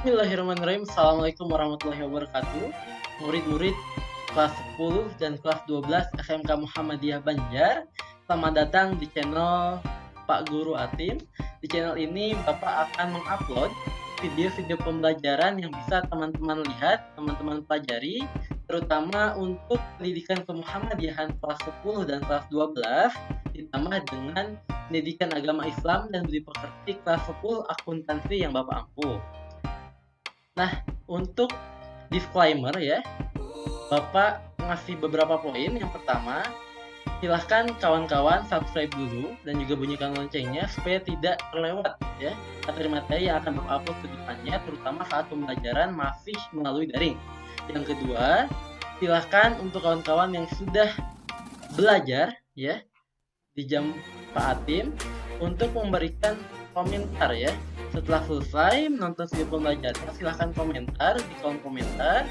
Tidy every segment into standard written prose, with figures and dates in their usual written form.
Bismillahirrahmanirrahim. Assalamualaikum warahmatullahi wabarakatuh. Murid-murid kelas 10 dan kelas 12 SMK Muhammadiyah Banjar. Selamat datang di channel Pak Guru Atim. Di channel ini Bapak akan mengupload video-video pembelajaran yang bisa teman-teman lihat, teman-teman pelajari, terutama untuk pendidikan kemuhammadiyahan kelas 10 dan kelas 12, ditambah dengan pendidikan agama Islam dan budi pekerti kelas 10 akuntansi yang Bapak ampuh. Nah, untuk disclaimer ya, Bapak ngasih beberapa poin. Yang pertama, silahkan kawan-kawan subscribe dulu dan juga bunyikan loncengnya supaya tidak terlewat ya materi-materi yang akan Bapak upload ke depannya, terutama saat pembelajaran masih melalui daring. Yang kedua, silahkan untuk kawan-kawan yang sudah belajar ya di jam Pak Atim untuk memberikan komentar ya. Setelah selesai menonton video pembelajaran, silahkan komentar di kolom komentar.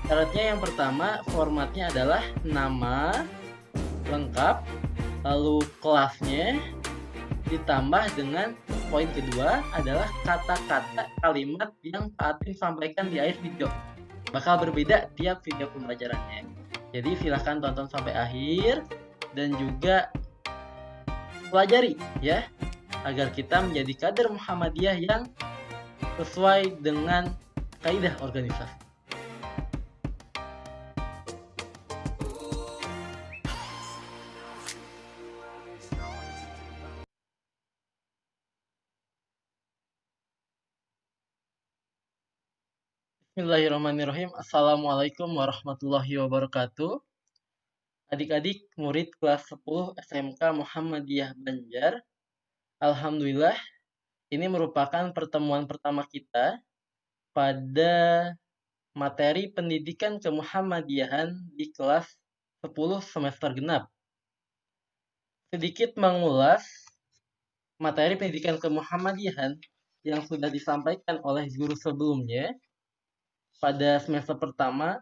Syaratnya yang pertama, formatnya adalah nama lengkap, lalu kelasnya, ditambah dengan poin kedua adalah kata-kata kalimat yang Pak Atim sampaikan di akhir video. Bakal berbeda tiap video pembelajarannya. Jadi silahkan tonton sampai akhir dan juga pelajari ya, agar kita menjadi kader Muhammadiyah yang sesuai dengan kaidah organisasi. Bismillahirrahmanirrahim. Assalamualaikum warahmatullahi wabarakatuh. Adik-adik murid kelas 10 SMK Muhammadiyah Banjar. Alhamdulillah, ini merupakan pertemuan pertama kita pada materi pendidikan kemuhammadiyahan di kelas 10 semester genap. Sedikit mengulas materi pendidikan kemuhammadiyahan yang sudah disampaikan oleh guru sebelumnya. Pada semester pertama,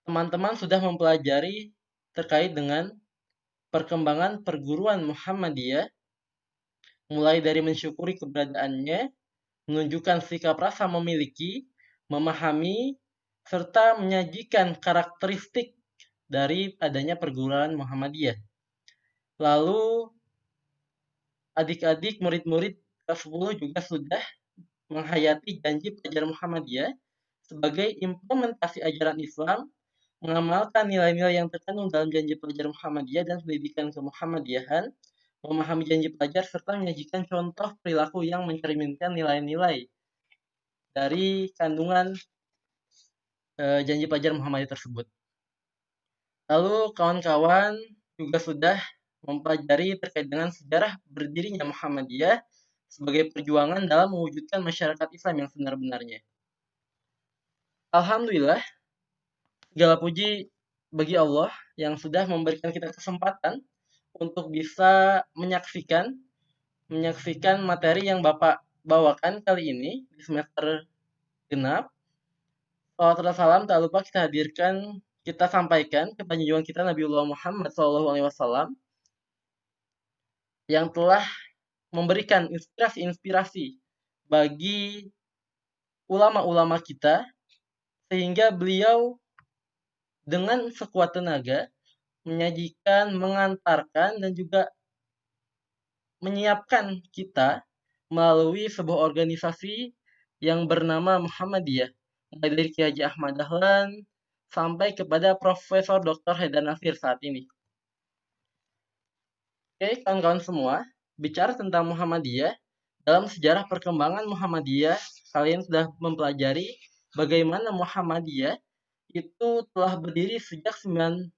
teman-teman sudah mempelajari terkait dengan perkembangan perguruan Muhammadiyah, mulai dari mensyukuri keberadaannya, menunjukkan sikap rasa memiliki, memahami, serta menyajikan karakteristik dari adanya perguruan Muhammadiyah. Lalu, adik-adik murid-murid kelas 10 juga sudah menghayati janji pelajar Muhammadiyah sebagai implementasi ajaran Islam, mengamalkan nilai-nilai yang terkandung dalam janji pelajar Muhammadiyah dan pendidikan kemuhammadiyahan, memahami janji pelajar serta menyajikan contoh perilaku yang mencerminkan nilai-nilai dari kandungan janji pelajar Muhammadiyah tersebut. Lalu kawan-kawan juga sudah mempelajari terkait dengan sejarah berdirinya Muhammadiyah sebagai perjuangan dalam mewujudkan masyarakat Islam yang sebenar-benarnya. Alhamdulillah, segala puji bagi Allah yang sudah memberikan kita kesempatan untuk bisa menyaksikan materi yang Bapak bawakan kali ini di semester genap. Salawat dan salam tak lupa kita sampaikan kepada junjungan kita Nabiullah Muhammad SAW yang telah memberikan inspirasi-inspirasi bagi ulama-ulama kita, sehingga beliau dengan sekuat tenaga menyajikan, mengantarkan, dan juga menyiapkan kita melalui sebuah organisasi yang bernama Muhammadiyah, mulai dari Kiai Haji Ahmad Dahlan sampai kepada Profesor Dr. Haidar Nasir saat ini. Oke, kawan-kawan semua, bicara tentang Muhammadiyah, dalam sejarah perkembangan Muhammadiyah, kalian sudah mempelajari bagaimana Muhammadiyah itu telah berdiri sejak 1912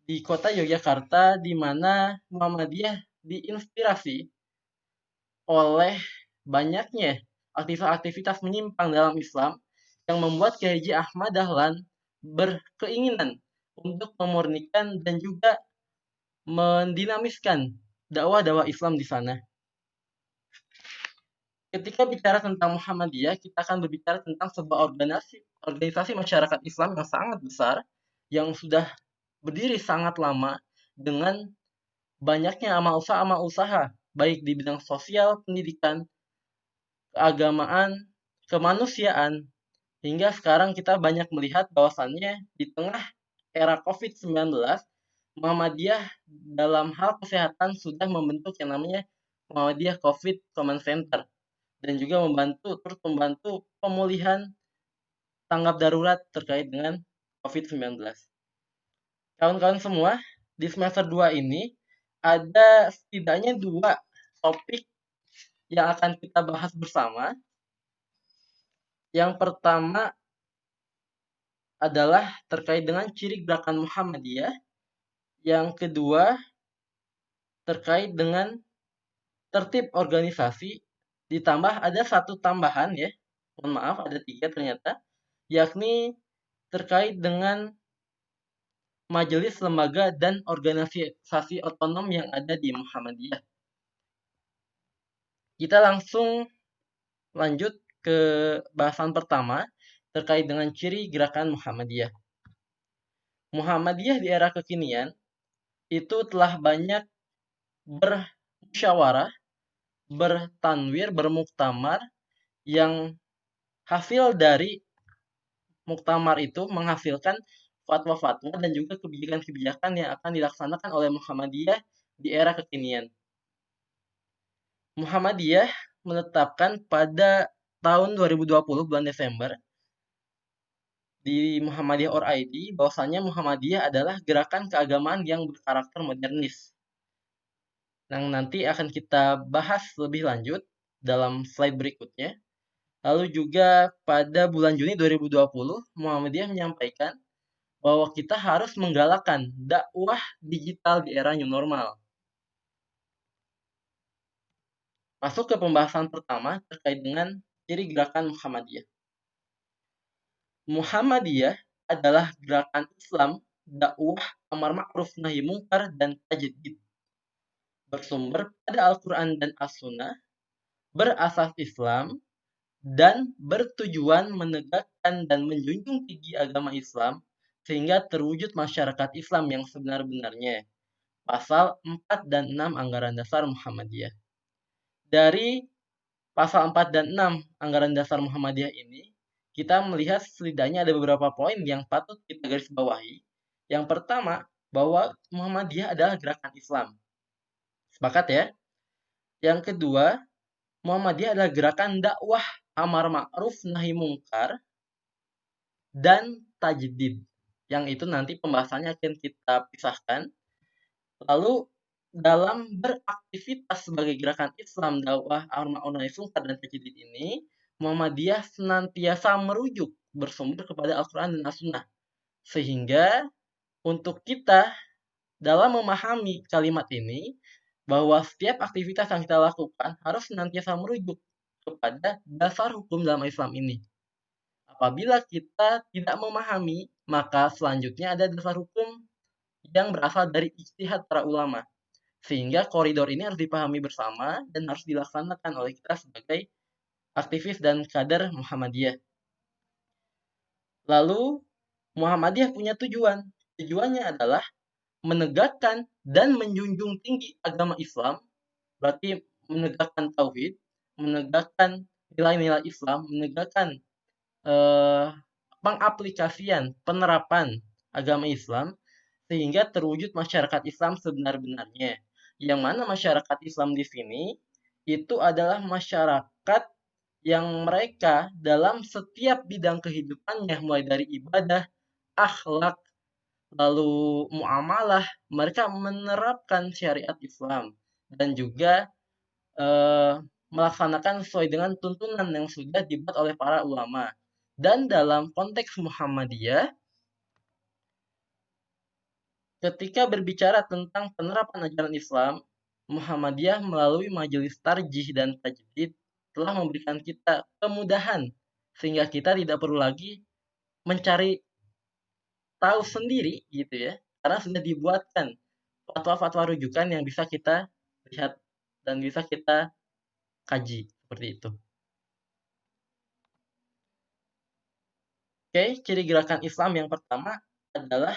di kota Yogyakarta, di mana Muhammadiyah diinspirasi oleh banyaknya aktivitas menyimpang dalam Islam yang membuat Kiai Haji Ahmad Dahlan berkeinginan untuk memurnikan dan juga mendinamiskan dakwah-dakwah Islam di sana. Ketika bicara tentang Muhammadiyah, kita akan berbicara tentang sebuah organisasi masyarakat Islam yang sangat besar, yang sudah berdiri sangat lama dengan banyaknya amal usaha baik di bidang sosial, pendidikan, keagamaan, kemanusiaan, hingga sekarang kita banyak melihat bahwasannya di tengah era COVID-19, Muhammadiyah dalam hal kesehatan sudah membentuk yang namanya Muhammadiyah COVID Command Center dan juga membantu pemulihan tanggap darurat terkait dengan COVID-19. Kawan-kawan semua, di semester 2 ini ada setidaknya 2 topik yang akan kita bahas bersama. Yang pertama adalah terkait dengan ciri gerakan Muhammadiyah. Yang kedua terkait dengan tertib organisasi. Ditambah ada satu tambahan ya, mohon maaf ada 3 ternyata, yakni terkait dengan majelis, lembaga, dan organisasi otonom yang ada di Muhammadiyah. Kita langsung lanjut ke bahasan pertama terkait dengan ciri gerakan Muhammadiyah. Muhammadiyah di era kekinian itu telah banyak bermusyawarah, bertanwir, bermuktamar, yang hasil dari muktamar itu menghasilkan fatwa-fatwa dan juga kebijakan-kebijakan yang akan dilaksanakan oleh Muhammadiyah di era kekinian. Muhammadiyah menetapkan pada tahun 2020 bulan Desember di Muhammadiyah.org bahwasanya Muhammadiyah adalah gerakan keagamaan yang berkarakter modernis. Yang nanti akan kita bahas lebih lanjut dalam slide berikutnya. Lalu juga pada bulan Juni 2020, Muhammadiyah menyampaikan bahwa kita harus menggalakkan dakwah digital di era new normal. Masuk ke pembahasan pertama terkait dengan ciri gerakan Muhammadiyah. Muhammadiyah adalah gerakan Islam, dakwah, amar ma'ruf nahi mungkar, dan tajdid. Bersumber pada Al-Quran dan As-Sunnah, berasas Islam, dan bertujuan menegakkan dan menjunjung tinggi agama Islam sehingga terwujud masyarakat Islam yang sebenar-benarnya. Pasal 4 dan 6 Anggaran Dasar Muhammadiyah. Dari pasal 4 dan 6 Anggaran Dasar Muhammadiyah ini, kita melihat setidaknya ada beberapa poin yang patut kita garis bawahi. Yang pertama, bahwa Muhammadiyah adalah gerakan Islam. Sepakat ya? Yang kedua, Muhammadiyah adalah gerakan dakwah amar ma'ruf nahi mungkar dan tajdid. Yang itu nanti pembahasannya akan kita pisahkan. Lalu dalam beraktivitas sebagai gerakan Islam dakwah amar ma'ruf nahi mungkar dan tajdid ini, Muhammadiyah senantiasa merujuk bersumber kepada Al-Quran dan As-Sunnah. Sehingga untuk kita dalam memahami kalimat ini, bahwa setiap aktivitas yang kita lakukan harus senantiasa merujuk kepada dasar hukum dalam Islam ini. Apabila kita tidak memahami, maka selanjutnya ada dasar hukum yang berasal dari ijtihad para ulama. Sehingga koridor ini harus dipahami bersama dan harus dilaksanakan oleh kita sebagai aktivis dan kader Muhammadiyah. Lalu, Muhammadiyah punya tujuan. Tujuannya adalah menegakkan dan menjunjung tinggi agama Islam, berarti menegakkan tauhid, menegakkan nilai-nilai Islam, menegakkan pengaplikasian, penerapan agama Islam, sehingga terwujud masyarakat Islam sebenar-benarnya. Yang mana masyarakat Islam di sini itu adalah masyarakat yang mereka dalam setiap bidang kehidupannya, mulai dari ibadah, akhlak, lalu muamalah, mereka menerapkan syariat Islam dan juga melaksanakan sesuai dengan tuntunan yang sudah dibuat oleh para ulama. Dan dalam konteks Muhammadiyah, ketika berbicara tentang penerapan ajaran Islam, Muhammadiyah melalui majelis tarjih dan tajdid telah memberikan kita kemudahan sehingga kita tidak perlu lagi mencari tahu sendiri gitu ya, karena sudah dibuatkan fatwa-fatwa rujukan yang bisa kita lihat dan bisa kita kaji seperti itu. Oke, ciri gerakan Islam yang pertama adalah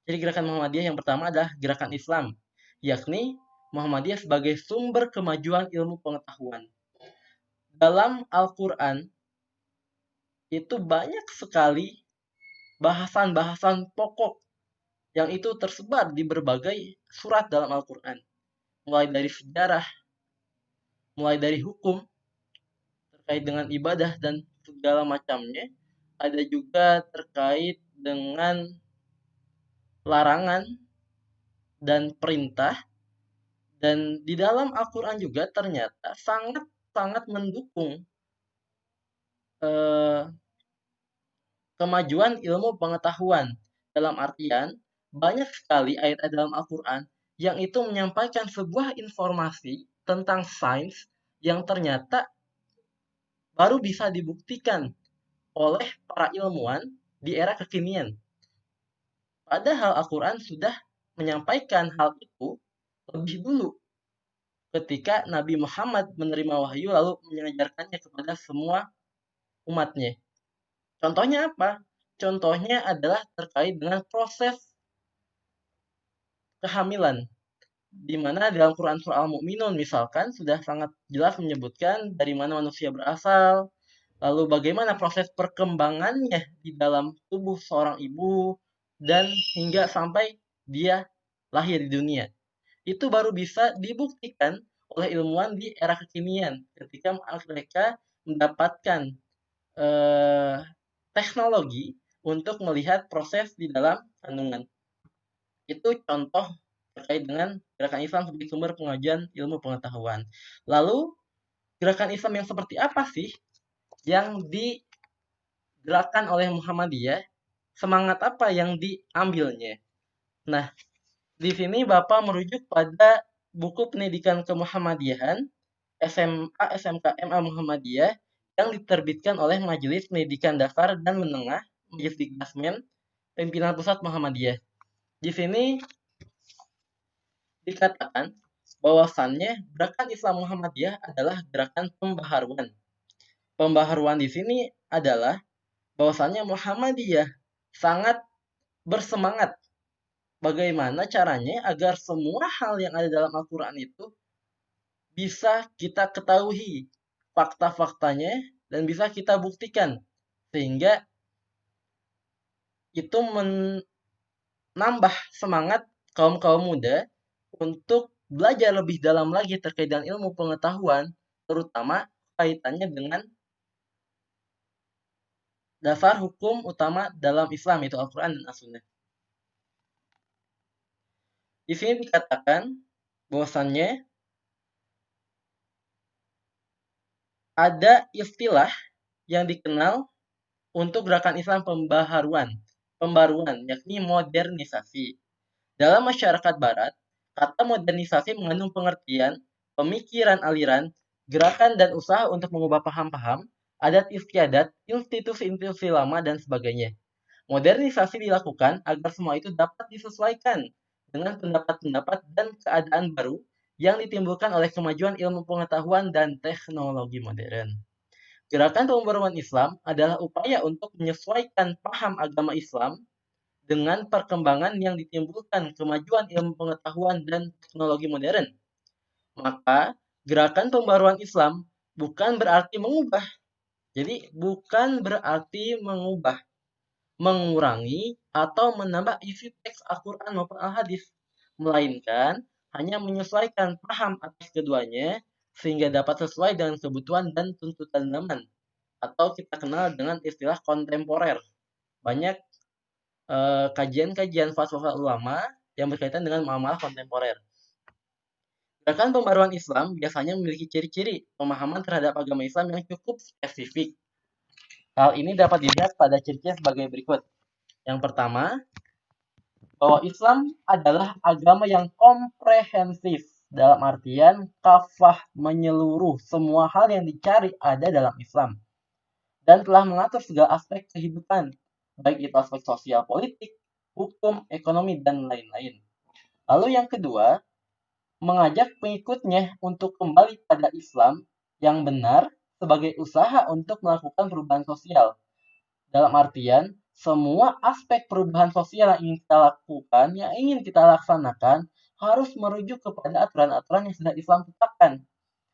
ciri gerakan Muhammadiyah yang pertama adalah gerakan Islam yakni Muhammadiyah sebagai sumber kemajuan ilmu pengetahuan. Dalam Al-Quran itu banyak sekali bahasan-bahasan pokok yang itu tersebar di berbagai surat dalam Al-Quran. Mulai dari sejarah, mulai dari hukum, terkait dengan ibadah dan segala macamnya. Ada juga terkait dengan larangan dan perintah. Dan di dalam Al-Quran juga ternyata sangat-sangat mendukung kemajuan ilmu pengetahuan. Dalam artian, banyak sekali ayat-ayat dalam Al-Quran yang itu menyampaikan sebuah informasi tentang sains yang ternyata baru bisa dibuktikan oleh para ilmuwan di era kekinian. Padahal Al-Quran sudah menyampaikan hal itu lebih dulu ketika Nabi Muhammad menerima wahyu lalu mengajarkannya kepada semua umatnya. Contohnya apa? Contohnya adalah terkait dengan proses kehamilan, di mana dalam Quran Surah Al-Mu'minun misalkan sudah sangat jelas menyebutkan dari mana manusia berasal, lalu bagaimana proses perkembangannya di dalam tubuh seorang ibu, dan hingga sampai dia lahir di dunia. Itu baru bisa dibuktikan oleh ilmuwan di era kekinian ketika mereka mendapatkan teknologi untuk melihat proses di dalam kandungan. Itu contoh terkait dengan gerakan Islam sebagai sumber pengajian ilmu pengetahuan. Lalu, gerakan Islam yang seperti apa sih yang digerakkan oleh Muhammadiyah? Semangat apa yang diambilnya? Nah, di sini Bapak merujuk pada buku pendidikan kemuhammadiyahan SMA SMK MA Muhammadiyah yang diterbitkan oleh Majelis Pendidikan Dasar dan Menengah Majelis Dikdasmen Pimpinan Pusat Muhammadiyah. Di sini dikatakan bahwasannya gerakan Islam Muhammadiyah adalah gerakan pembaharuan. Pembaharuan di sini adalah bahwasannya Muhammadiyah sangat bersemangat bagaimana caranya agar semua hal yang ada dalam Al-Quran itu bisa kita ketahui fakta-faktanya dan bisa kita buktikan. Sehingga itu menambah semangat kaum-kaum muda untuk belajar lebih dalam lagi terkait dengan ilmu pengetahuan, terutama kaitannya dengan dasar hukum utama dalam Islam, yaitu Al-Quran dan As-Sunnah. Di sini dikatakan bahwasannya ada istilah yang dikenal untuk gerakan Islam pembaruan, yakni modernisasi. Dalam masyarakat Barat, kata modernisasi mengandung pengertian, pemikiran aliran, gerakan dan usaha untuk mengubah paham-paham, adat istiadat, institusi-institusi lama, dan sebagainya. Modernisasi dilakukan agar semua itu dapat disesuaikan dengan pendapat-pendapat dan keadaan baru yang ditimbulkan oleh kemajuan ilmu pengetahuan dan teknologi modern. Gerakan pembaruan Islam adalah upaya untuk menyesuaikan paham agama Islam dengan perkembangan yang ditimbulkan kemajuan ilmu pengetahuan dan teknologi modern. Maka, gerakan pembaruan Islam bukan berarti mengubah. Jadi, bukan berarti mengubah, mengurangi, atau menambah isi teks Al-Quran maupun Al-Hadis. Melainkan, hanya menyesuaikan paham atas keduanya sehingga dapat sesuai dengan kebutuhan dan tuntutan zaman. Atau kita kenal dengan istilah kontemporer. Banyak kajian-kajian fatwa ulama yang berkaitan dengan muamalah kontemporer. Gerakan pembaruan Islam biasanya memiliki ciri-ciri pemahaman terhadap agama Islam yang cukup spesifik. Hal ini dapat dilihat pada ciri-ciri sebagai berikut. Yang pertama, bahwa Islam adalah agama yang komprehensif. Dalam artian kafah, menyeluruh, semua hal yang dicari ada dalam Islam. Dan telah mengatur segala aspek kehidupan, baik itu aspek sosial, politik, hukum, ekonomi, dan lain-lain. Lalu yang kedua, mengajak pengikutnya untuk kembali pada Islam yang benar sebagai usaha untuk melakukan perubahan sosial. Dalam artian, semua aspek perubahan sosial yang ingin kita lakukan, yang ingin kita laksanakan, harus merujuk kepada aturan-aturan yang sudah Islam tetapkan.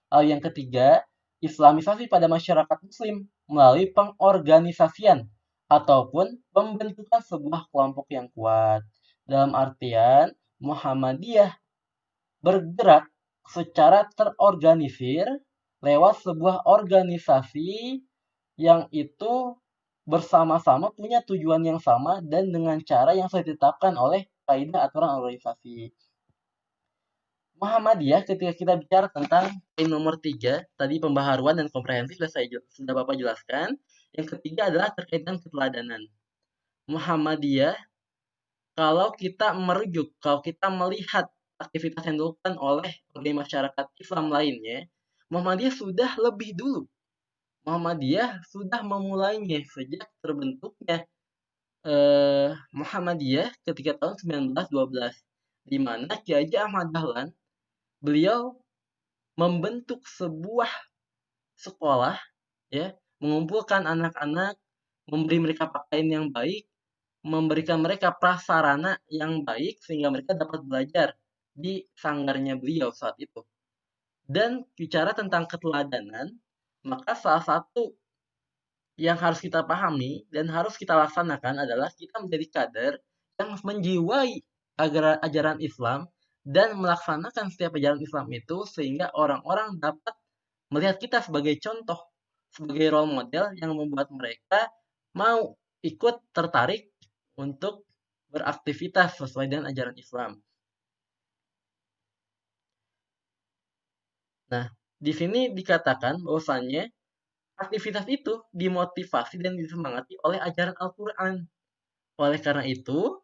Lalu yang ketiga, Islamisasi pada masyarakat Muslim melalui pengorganisasian ataupun pembentukan sebuah kelompok yang kuat. Dalam artian, Muhammadiyah bergerak secara terorganisir lewat sebuah organisasi yang itu bersama-sama punya tujuan yang sama dan dengan cara yang sudah ditetapkan oleh kaidah aturan organisasi. Muhammadiyah ketika kita bicara tentang poin nomor 3, tadi pembaharuan dan komprehensif sudah Bapak jelaskan. Yang ketiga adalah terkait dengan keteladanan. Muhammadiyah, kalau kita merujuk, kalau kita melihat aktivitas yang dilakukan oleh berbagai masyarakat Islam lainnya, Muhammadiyah sudah lebih dulu. Muhammadiyah sudah memulainya sejak terbentuknya Muhammadiyah ketika tahun 1912, di mana Kiai Haji Ahmad Dahlan beliau membentuk sebuah sekolah, ya, mengumpulkan anak-anak, memberi mereka pakaian yang baik, memberikan mereka prasarana yang baik sehingga mereka dapat belajar di sanggarnya beliau saat itu. Dan bicara tentang keteladanan, maka salah satu yang harus kita pahami dan harus kita laksanakan adalah kita menjadi kader yang menjiwai ajaran Islam dan melaksanakan setiap ajaran Islam itu sehingga orang-orang dapat melihat kita sebagai contoh, sebagai role model yang membuat mereka mau ikut tertarik untuk beraktivitas sesuai dengan ajaran Islam. Nah, di sini dikatakan bahwasannya aktivitas itu dimotivasi dan disemangati oleh ajaran Al-Quran. Oleh karena itu,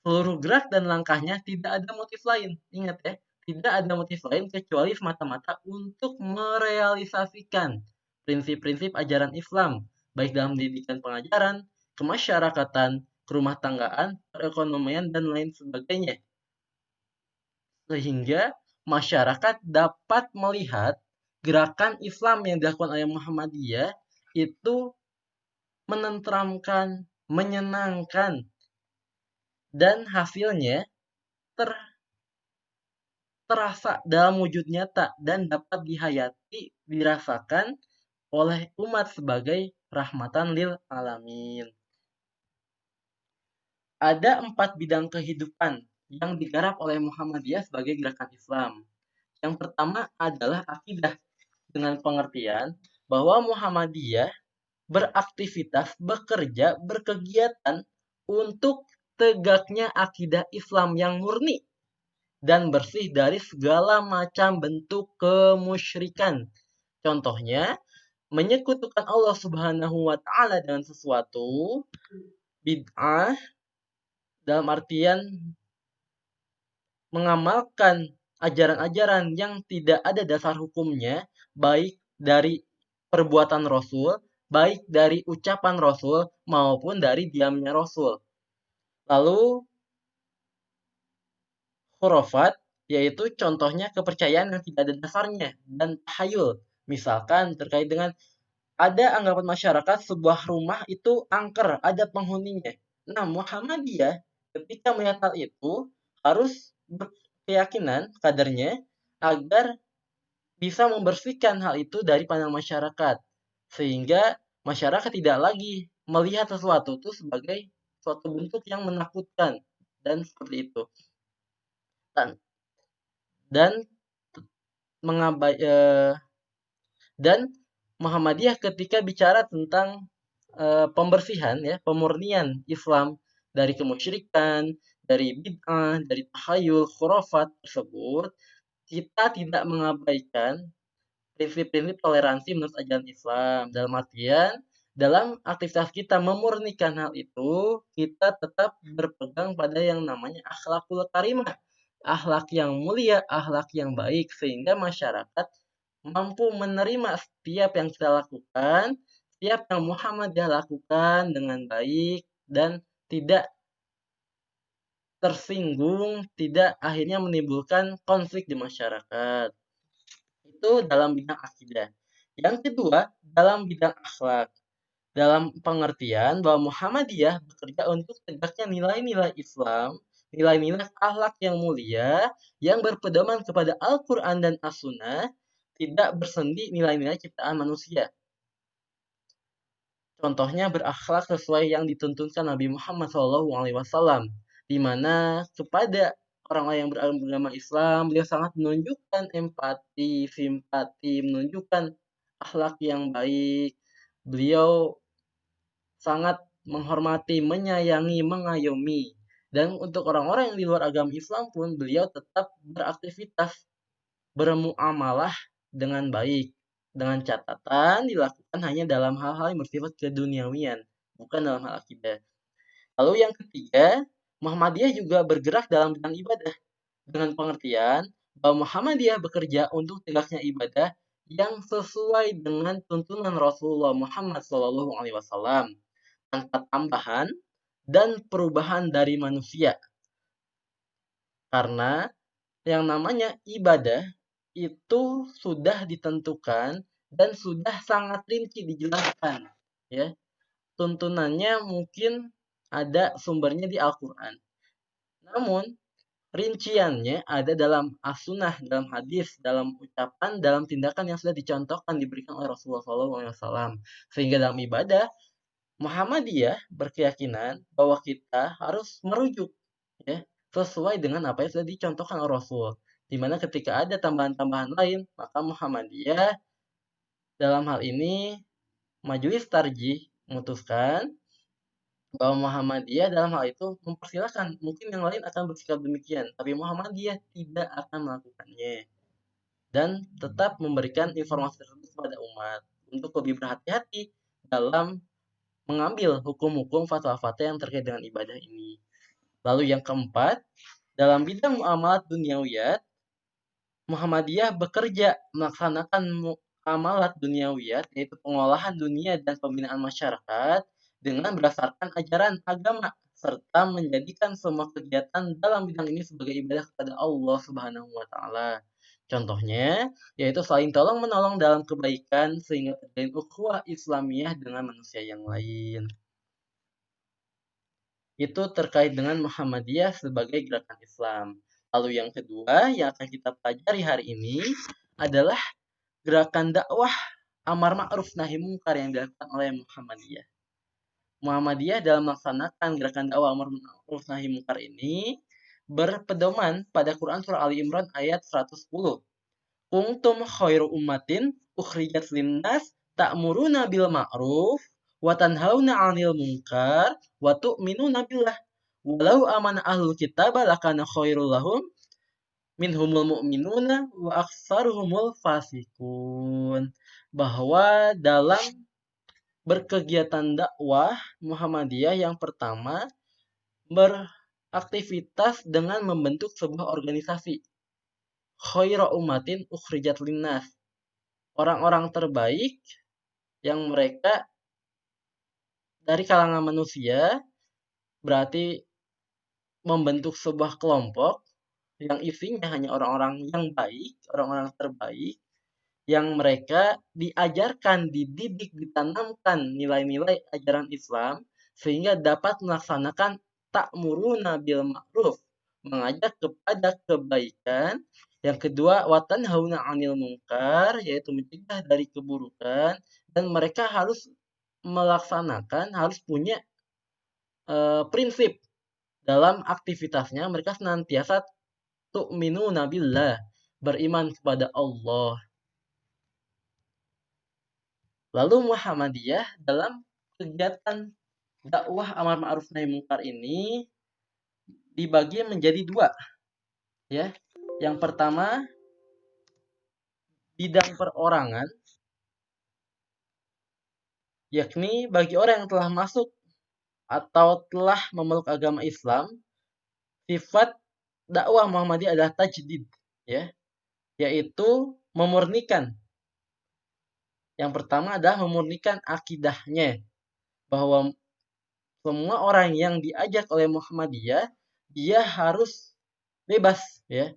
seluruh gerak dan langkahnya tidak ada motif lain. Ingat ya, tidak ada motif lain kecuali semata-mata untuk merealisasikan prinsip-prinsip ajaran Islam, baik dalam pendidikan pengajaran, kemasyarakatan, kerumah tanggaan, perekonomian, dan lain sebagainya. Sehingga masyarakat dapat melihat gerakan Islam yang dilakukan oleh Muhammadiyah itu menenteramkan, menyenangkan, dan hasilnya terasa dalam wujud nyata dan dapat dihayati, dirasakan oleh umat sebagai rahmatan lil alamin. Ada 4 bidang kehidupan yang digarap oleh Muhammadiyah sebagai gerakan Islam. Yang pertama adalah akidah, dengan pengertian bahwa Muhammadiyah beraktivitas, bekerja, berkegiatan untuk tegaknya akidah Islam yang murni dan bersih dari segala macam bentuk kemusyrikan. Contohnya, menyekutukan Allah Subhanahu wa taala dengan sesuatu, bid'ah dalam artian mengamalkan ajaran-ajaran yang tidak ada dasar hukumnya, baik dari perbuatan Rasul, baik dari ucapan Rasul, maupun dari diamnya Rasul. Lalu, khurafat, yaitu contohnya kepercayaan yang tidak ada dasarnya, dan tahayul. Misalkan terkait dengan ada anggapan masyarakat sebuah rumah itu angker, ada penghuninya. Nah, Muhammadiyah ketika melihat hal itu harus berkeyakinan kadernya agar bisa membersihkan hal itu dari pandang masyarakat. Sehingga masyarakat tidak lagi melihat sesuatu itu sebagai suatu bentuk yang menakutkan dan seperti itu. Dan dan Muhammadiyah ketika bicara tentang pembersihan ya, pemurnian Islam dari kemusyrikan, dari bid'ah, dari tahayul, khurafat tersebut, kita tidak mengabaikan prinsip-prinsip toleransi menurut ajaran Islam. Dalam artian, dalam aktivitas kita memurnikan hal itu, kita tetap berpegang pada yang namanya akhlakul karimah, akhlak yang mulia, akhlak yang baik, sehingga masyarakat mampu menerima setiap yang kita lakukan, setiap yang Muhammadiyah lakukan dengan baik, dan tidak tersinggung, tidak akhirnya menimbulkan konflik di masyarakat. Itu dalam bidang akidah. Yang kedua, dalam bidang akhlak. Dalam pengertian bahwa Muhammadiyah bekerja untuk tegaknya nilai-nilai Islam, nilai-nilai akhlak yang mulia yang berpedoman kepada Al-Quran dan As-Sunnah, tidak bersendi nilai-nilai ciptaan manusia. Contohnya berakhlak sesuai yang dituntunkan Nabi Muhammad SAW, di mana kepada orang-orang yang beragama Islam, beliau sangat menunjukkan empati, simpati, menunjukkan akhlak yang baik. Beliau sangat menghormati, menyayangi, mengayomi. Dan untuk orang-orang yang di luar agama Islam pun, beliau tetap beraktivitas, bermuamalah dengan baik. Dengan catatan dilakukan hanya dalam hal-hal yang bersifat keduniawian, bukan dalam hal akidah. Lalu yang ketiga, Muhammadiyah juga bergerak dalam bidang ibadah dengan pengertian bahwa Muhammadiyah bekerja untuk tegaknya ibadah yang sesuai dengan tuntunan Rasulullah Muhammad SAW tanpa tambahan dan perubahan dari manusia. Karena yang namanya ibadah itu sudah ditentukan dan sudah sangat rinci dijelaskan, ya. Tuntunannya mungkin ada sumbernya di Al-Qur'an. Namun rinciannya ada dalam as-sunnah, dalam hadis, dalam ucapan, dalam tindakan yang sudah dicontohkan diberikan oleh Rasulullah SAW. Sehingga dalam ibadah Muhammadiyah berkeyakinan bahwa kita harus merujuk, ya, sesuai dengan apa yang sudah dicontohkan oleh Rasul. Di mana ketika ada tambahan-tambahan lain, maka Muhammadiyah dalam hal ini Majelis Tarjih memutuskan bahwa Muhammadiyah dalam hal itu mempersilahkan. Mungkin yang lain akan bersikap demikian, tapi Muhammadiyah tidak akan melakukannya. Dan tetap memberikan informasi tersebut kepada umat untuk lebih berhati-hati dalam mengambil hukum-hukum fatwa-fatwa yang terkait dengan ibadah ini. Lalu yang keempat, dalam bidang muamalat duniawiyat, Muhammadiyah bekerja melaksanakan muamalat duniawiyat, yaitu pengolahan dunia dan pembinaan masyarakat dengan berdasarkan ajaran agama serta menjadikan semua kegiatan dalam bidang ini sebagai ibadah kepada Allah Subhanahu wa taala. Contohnya yaitu saling tolong-menolong dalam kebaikan sehingga terjalin ukhuwah Islamiyah dengan manusia yang lain. Itu terkait dengan Muhammadiyah sebagai gerakan Islam. Lalu yang kedua yang akan kita pelajari hari ini adalah gerakan dakwah amar ma'ruf nahi munkar yang dilakukan oleh Muhammadiyah. Muhammadiyah dalam melaksanakan gerakan dakwah amar ma'ruf nahi munkar ini berpedoman pada Quran surah Ali Imran ayat 110. Kuntum khairu ummatin ukhrijat linnas ta'muruna bil ma'ruf wa tanhauna 'anil munkar wa tu'minuna billah. Walau amana ahlul kitab lakana khairul lahum minhumul mu'minuna wa aktsaruhumul fasikun. Bahwa dalam berkegiatan dakwah Muhammadiyah yang pertama beraktivitas dengan membentuk sebuah organisasi. Khairu ummatin ukhrijat linnas. Orang-orang terbaik yang mereka dari kalangan manusia, berarti membentuk sebuah kelompok yang isinya hanya orang-orang yang baik, orang-orang terbaik, yang mereka diajarkan, dididik, ditanamkan nilai-nilai ajaran Islam, sehingga dapat melaksanakan ta'muruna bil ma'ruf, mengajak kepada kebaikan. Yang kedua, watan hauna 'anil munkar, yaitu mencegah dari keburukan, dan mereka harus melaksanakan, harus punya prinsip dalam aktivitasnya. Mereka senantiasa tu'minuna billah, beriman kepada Allah. Lalu Muhammadiyah dalam kegiatan dakwah amar ma'ruf nahi munkar ini dibagi menjadi dua, ya. Yang pertama, bidang perorangan, yakni bagi orang yang telah masuk atau telah memeluk agama Islam, sifat dakwah Muhammadiyah adalah tajdid, ya, yaitu memurnikan. Yang pertama adalah memurnikan akidahnya, bahwa semua orang yang diajak oleh Muhammadiyah, dia harus bebas, ya,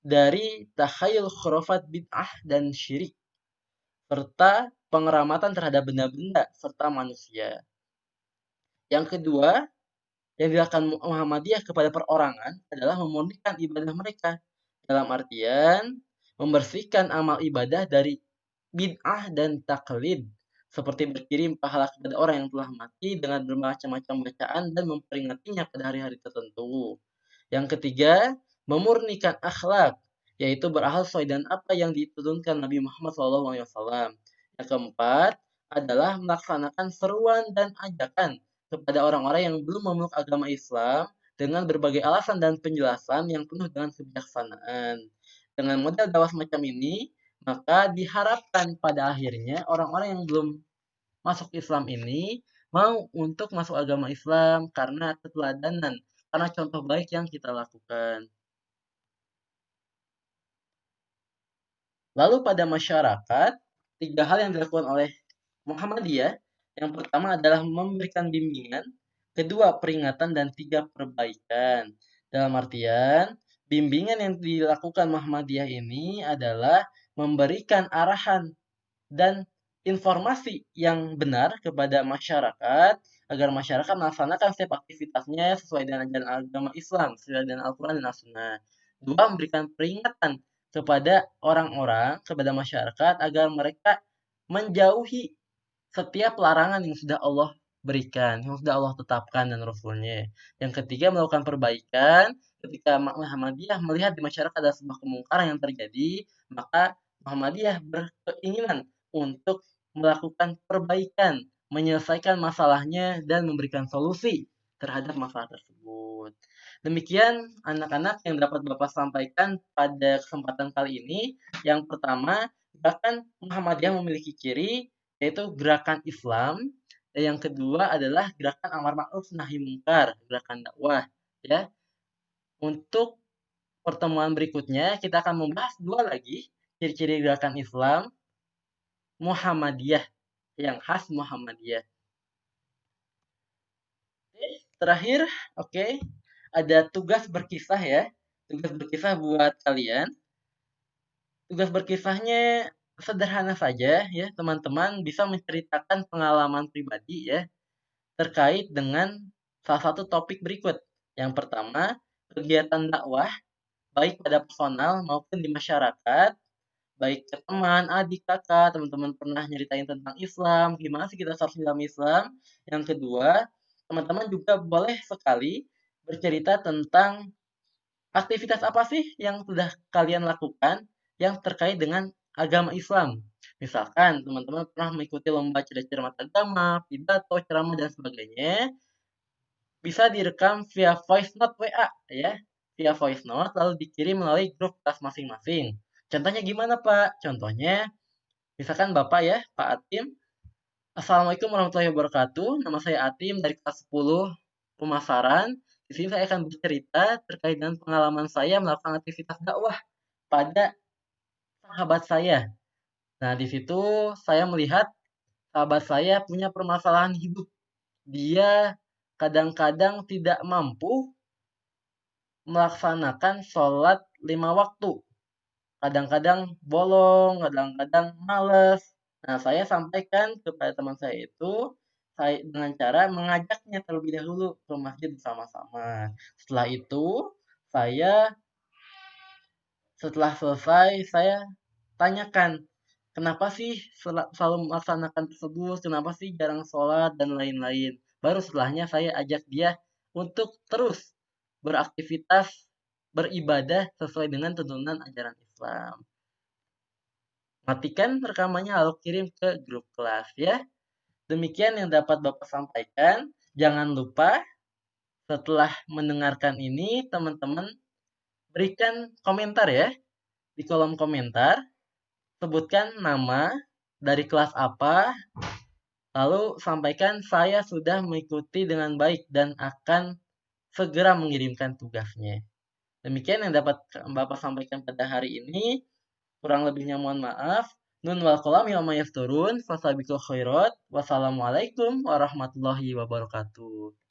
dari takhayul khurafat bid'ah dan syirik, serta pengeramatan terhadap benda-benda serta manusia. Yang kedua, Yang dilakukan Muhammadiyah kepada perorangan adalah memurnikan ibadah mereka. Dalam artian, membersihkan amal ibadah dari bid'ah dan taklid. Seperti berkirim pahala kepada orang yang telah mati dengan bermacam-macam bacaan dan memperingatinya pada hari-hari tertentu. Yang ketiga, memurnikan akhlak, yaitu berakhir sesuai dengan apa yang diturunkan Nabi Muhammad SAW. Yang keempat adalah melaksanakan seruan dan ajakan kepada orang-orang yang belum memeluk agama Islam dengan berbagai alasan dan penjelasan yang penuh dengan kebijaksanaan. Dengan model dakwah semacam ini, maka diharapkan pada akhirnya orang-orang yang belum masuk Islam ini mau untuk masuk agama Islam karena keteladanan, karena contoh baik yang kita lakukan. Lalu pada masyarakat, tiga hal yang dilakukan oleh Muhammadiyah, yang pertama adalah memberikan bimbingan, kedua peringatan, dan tiga perbaikan. Dalam artian, bimbingan yang dilakukan Muhammadiyah ini adalah memberikan arahan dan informasi yang benar kepada masyarakat agar masyarakat melaksanakan setiap aktivitasnya sesuai dengan ajaran agama Islam, sesuai dengan Al-Quran dan As-Sunnah. Dua, memberikan peringatan kepada orang-orang, kepada masyarakat agar mereka menjauhi setiap larangan yang sudah Allah berikan, yang sudah Allah tetapkan dan Rasulnya. Yang ketiga, melakukan perbaikan. Ketika Muhammadiyah melihat di masyarakat ada sebuah kemungkaran yang terjadi, maka Muhammadiyah berkeinginan untuk melakukan perbaikan, menyelesaikan masalahnya, dan memberikan solusi terhadap masalah tersebut. Demikian anak-anak yang dapat Bapak sampaikan pada kesempatan kali ini. Yang pertama, bahkan Muhammadiyah memiliki ciri yaitu gerakan Islam. Dan yang kedua adalah gerakan amar ma'ruf nahi mungkar, gerakan dakwah. Ya, untuk pertemuan berikutnya kita akan membahas dua lagi ciri-ciri gerakan Islam Muhammadiyah yang khas Muhammadiyah. Terakhir, oke, ada tugas berkisah ya. Tugas berkisah buat kalian. Tugas berkisahnya sederhana saja ya, teman-teman bisa menceritakan pengalaman pribadi ya terkait dengan salah satu topik berikut. Yang pertama, kegiatan dakwah baik pada personal maupun di masyarakat, baik ke teman, adik, kakak, teman-teman pernah nyeritain tentang Islam, gimana sih kita seharusnya dalam Islam. Yang kedua, teman-teman juga boleh sekali bercerita tentang aktivitas apa sih yang sudah kalian lakukan yang terkait dengan agama Islam. Misalkan teman-teman pernah mengikuti lomba cerdas-cermat agama, pidato, ceramah, dan sebagainya. Bisa direkam via voice note WA ya. Via voice note lalu dikirim melalui grup kelas masing-masing. Contohnya gimana Pak? Contohnya misalkan Bapak ya, Pak Atim. Assalamualaikum warahmatullahi wabarakatuh. Nama saya Atim dari kelas 10 pemasaran. Di sini saya akan bercerita terkait dengan pengalaman saya melakukan aktivitas dakwah pada sahabat saya. Nah, di situ saya melihat sahabat saya punya permasalahan hidup. Dia kadang-kadang tidak mampu melaksanakan sholat 5 waktu. Kadang-kadang bolong, kadang-kadang males. Nah, saya sampaikan kepada teman saya itu dengan cara mengajaknya terlebih dahulu ke masjid bersama-sama. Setelah itu, saya setelah selesai, saya tanyakan, kenapa sih selalu melaksanakan tersebut, kenapa sih jarang sholat, dan lain-lain. Baru setelahnya saya ajak dia untuk terus beraktivitas, beribadah sesuai dengan tuntunan ajaran Islam. Matikan rekamannya lalu kirim ke grup kelas ya. Demikian yang dapat Bapak sampaikan. Jangan lupa setelah mendengarkan ini teman-teman berikan komentar ya. Di kolom komentar sebutkan nama dari kelas apa, lalu sampaikan saya sudah mengikuti dengan baik dan akan segera mengirimkan tugasnya. Demikian yang dapat Bapak sampaikan pada hari ini. Kurang lebihnya mohon maaf. Nun wal qalam wa ma yasturun. Fasabiqul khairat. Wassalamualaikum warahmatullahi wabarakatuh.